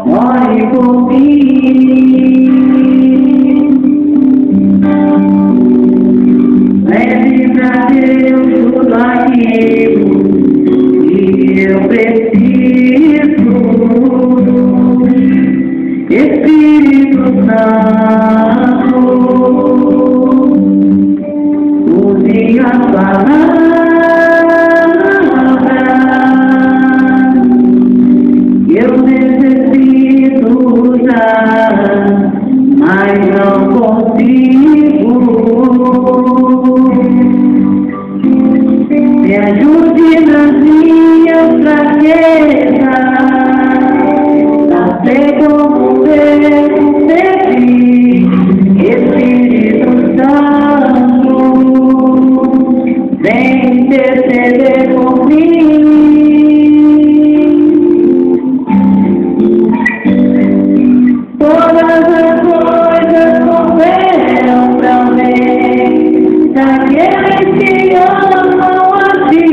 Morre por mim. Leve pra Deus tudo aquilo que eu preciso. Espírito Santo, use a palavra. Eu necessito usar, mas não consigo. Me ajude nas minhas fraquezas, a ser como Deus servir. Espírito Santo, vem interceder por mim. Todas as coisas cooperam pra bem daqueles que amam a ti.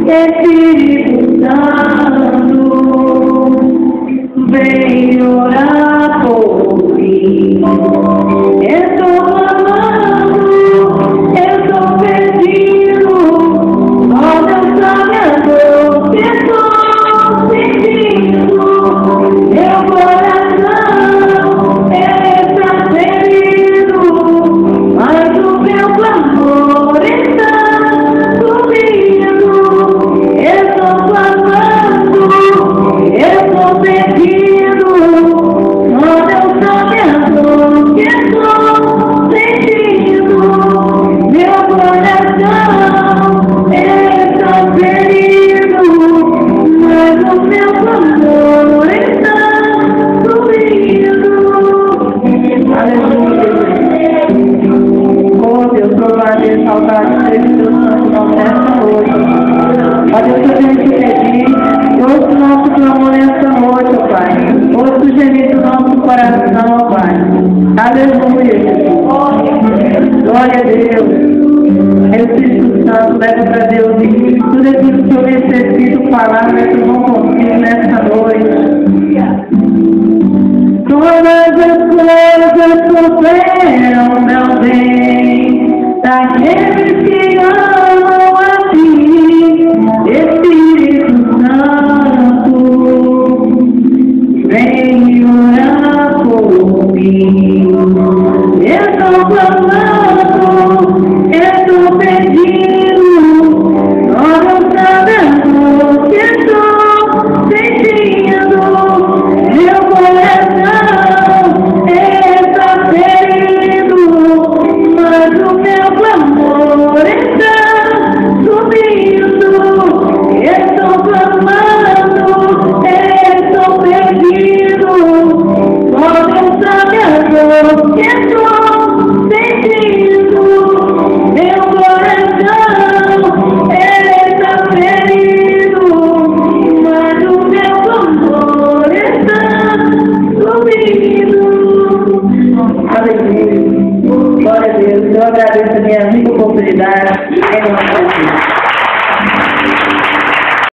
Espírito Santo, vem orar por mim. Eu estou amando, eu estou pedindo, ó Deus Salvador, que estou sentindo. Meu coração está ferido, mas o meu clamor está subindo. Eu estou clamando, eu estou pedindo, ó Deus Salvador, que estou sentindo. Meu coração está ferido, mas o meu clamor está subindo. Aleluia. Oh Deus, provar a saudade do Espírito Santo nessa noite. Ó Deus, eu venho te pedir, ouça o nosso clamor nessa noite, ó Pai. Ouça o gemido do nosso coração, ó Pai. Aleluia. Glória a Deus. Espírito Santo, leva para Deus tudo aquilo que eu necessito falar, mas eu não consigo nessa noite. Todas as coisas cooperam meu bem daqueles que amam a ti. Espírito Santo, vem orar por mim. Eu estou clamando, eu estou pedindo, ó Deus Salvador, que estou sentindo. Meu coração está ferido, mas o meu clamor está subindo. Eu estou clamando, estou pedindo, ó Deus Salvador, que estou sentindo. Meu coração está ferido, mas o meu clamor está subindo. Aleluia. Glória a Deus. Eu agradeço a minha rica oportunidade em nome de Jesus.